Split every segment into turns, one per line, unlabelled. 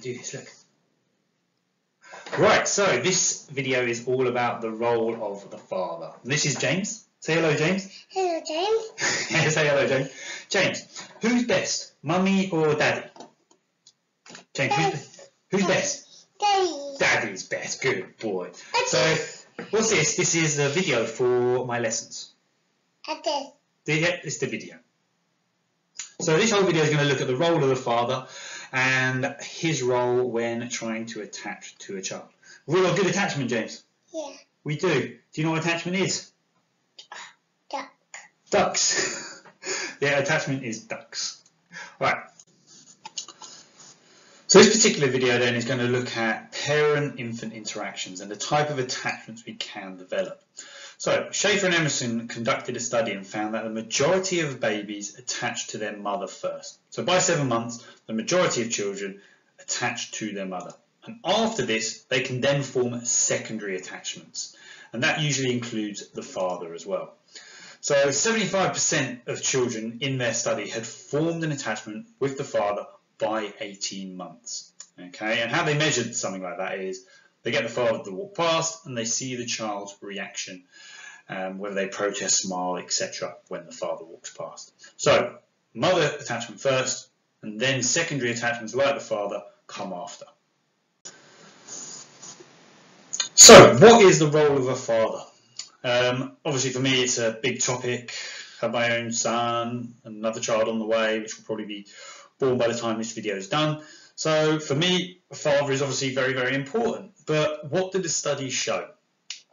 do this, look. Right, so this video is all about the role of the father. This is James. Say hello, James.
Hello, James.
Say hello, James. James, who's best, mummy or daddy? James, who's best?
Daddy.
Daddy's best. Good boy. So, what's this? This is a video for my lessons. Yeah, it's the video. So this whole video is going to look at the role of the father and his role when trying to attach to a child. We've got good attachment, James.
Yeah.
We do. Do you know what attachment is?
Duck.
Ducks. Yeah, attachment is ducks. Right. So this particular video then is going to look at parent-infant interactions and the type of attachments we can develop. So Schaefer and Emerson conducted a study and found that the majority of babies attach to their mother first. So by 7 months, the majority of children attach to their mother. And after this, they can then form secondary attachments. And that usually includes the father as well. So 75% of children in their study had formed an attachment with the father by 18 months. Okay, and how they measured something like that is they get the father to walk past and they see the child's reaction, whether they protest, smile, etc. when the father walks past. So mother attachment first, and then secondary attachments like the father come after. So what is the role of a father? Obviously for me it's a big topic. I have my own son, another child on the way, which will probably be born by the time this video is done. So for me, a father is obviously very, very important. But what did the study show?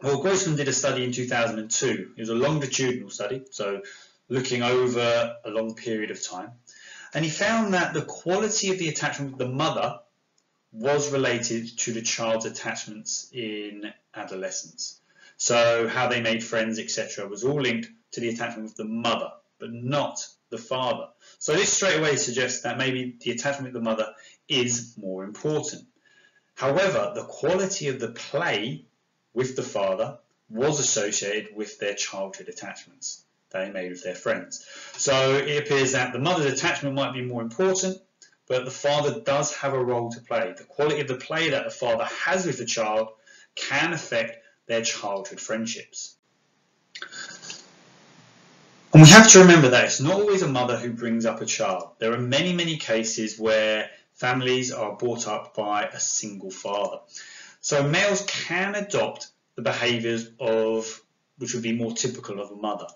Well, Grossman did a study in 2002. It was a longitudinal study, so looking over a long period of time. And he found that the quality of the attachment with the mother was related to the child's attachments in adolescence. So how they made friends, etc. was all linked to the attachment with the mother, but not the father. So this straight away suggests that maybe the attachment with the mother is more important. However, the quality of the play with the father was associated with their childhood attachments they made with their friends. So it appears that the mother's attachment might be more important, but the father does have a role to play. The quality of the play that the father has with the child can affect their childhood friendships. And we have to remember that it's not always a mother who brings up a child. There are many, many cases where families are brought up by a single father. So males can adopt the behaviours of which would be more typical of a mother.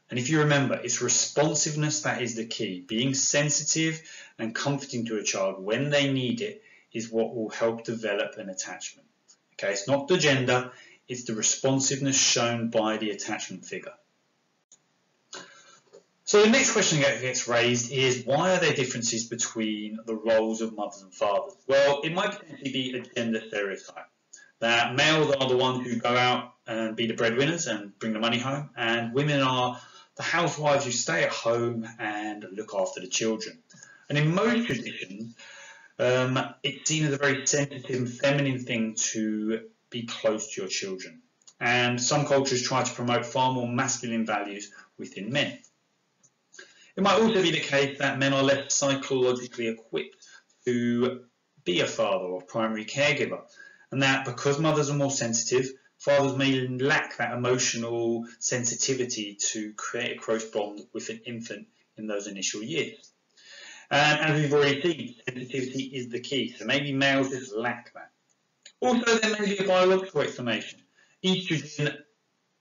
And if you remember, it's responsiveness that is the key. Being sensitive and comforting to a child when they need it is what will help develop an attachment. Okay, it's not the gender, it's the responsiveness shown by the attachment figure. So the next question that gets raised is, why are there differences between the roles of mothers and fathers? Well, it might potentially be a gender stereotype, that males are the ones who go out and be the breadwinners and bring the money home, and women are the housewives who stay at home and look after the children. And in most traditions, it's seen as a very sensitive and feminine thing to be close to your children. And some cultures try to promote far more masculine values within men. It might also be the case that men are less psychologically equipped to be a father or primary caregiver, and that because mothers are more sensitive, fathers may lack that emotional sensitivity to create a close bond with an infant in those initial years. And as we've already seen, sensitivity is the key, so maybe males just lack that. Also, there may be a biological explanation. Estrogen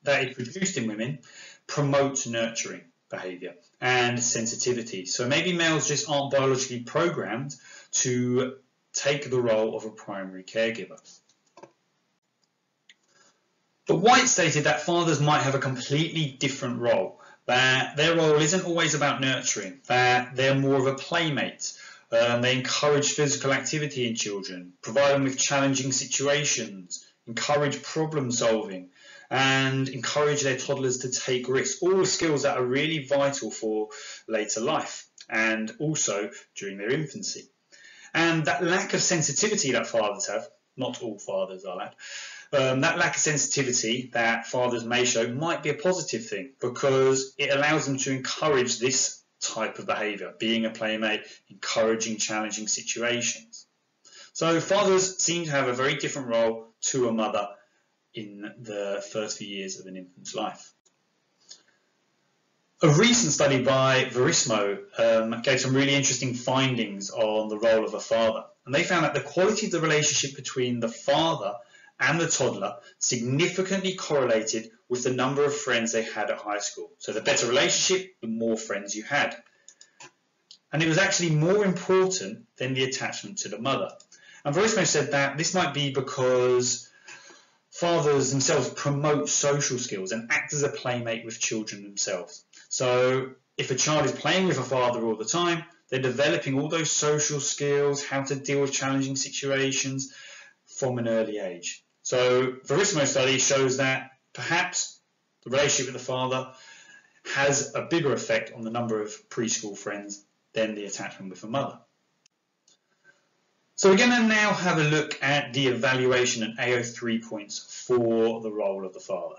that is produced in women promotes nurturing behaviour and sensitivity. So maybe males just aren't biologically programmed to take the role of a primary caregiver. But Whyte stated that fathers might have a completely different role, that their role isn't always about nurturing, that they're more of a playmate. They encourage physical activity in children, provide them with challenging situations, encourage problem solving, and encourage their toddlers to take risks, all skills that are really vital for later life and also during their infancy. And that lack of sensitivity that fathers have, not all fathers are that lack of sensitivity that fathers may show might be a positive thing, because it allows them to encourage this type of behaviour, being a playmate, encouraging challenging situations. So fathers seem to have a very different role to a mother in the first few years of an infant's life. A recent study by Varissmo gave some really interesting findings on the role of a father. And they found that the quality of the relationship between the father and the toddler significantly correlated with the number of friends they had at high school. So the better relationship, the more friends you had. And it was actually more important than the attachment to the mother. And Varissmo said that this might be because fathers themselves promote social skills and act as a playmate with children themselves. So if a child is playing with a father all the time, they're developing all those social skills, how to deal with challenging situations from an early age. So Varissmo's study shows that perhaps the relationship with the father has a bigger effect on the number of preschool friends than the attachment with the mother. So we're going to now have a look at the evaluation and AO3 points for the role of the father.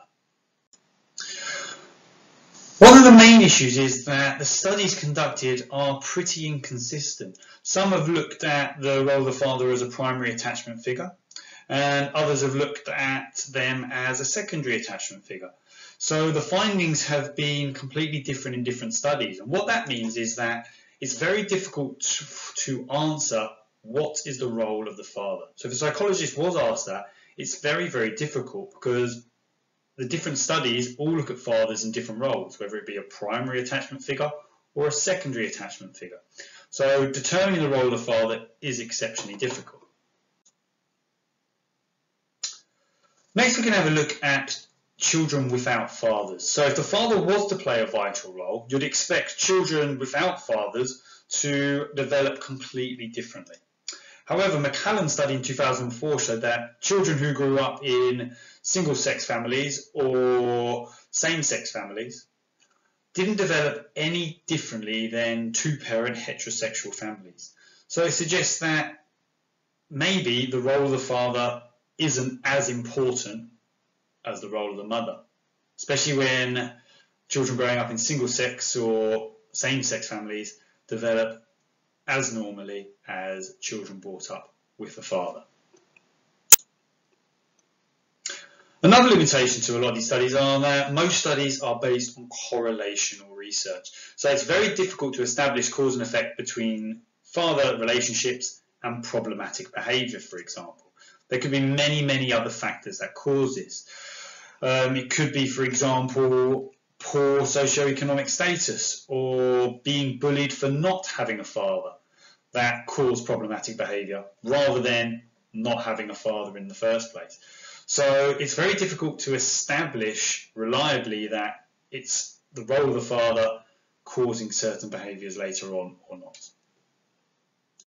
One of the main issues is that the studies conducted are pretty inconsistent. Some have looked at the role of the father as a primary attachment figure, and others have looked at them as a secondary attachment figure. So the findings have been completely different in different studies, and what that means is that it's very difficult to answer what is the role of the father. So if a psychologist was asked that, it's very, very difficult because the different studies all look at fathers in different roles, whether it be a primary attachment figure or a secondary attachment figure. So determining the role of the father is exceptionally difficult. Next, we can have a look at children without fathers. So if the father was to play a vital role, you'd expect children without fathers to develop completely differently. However, McCallum's study in 2004 showed that children who grew up in single-sex families or same-sex families didn't develop any differently than two-parent heterosexual families. So it suggests that maybe the role of the father isn't as important as the role of the mother, especially when children growing up in single-sex or same-sex families develop as normally as children brought up with a father. Another limitation to a lot of these studies are that most studies are based on correlational research. So it's very difficult to establish cause and effect between father relationships and problematic behaviour, for example. There could be many, many other factors that cause this. It could be, for example, poor socioeconomic status or being bullied for not having a father that cause problematic behaviour rather than not having a father in the first place. So it's very difficult to establish reliably that it's the role of the father causing certain behaviours later on or not.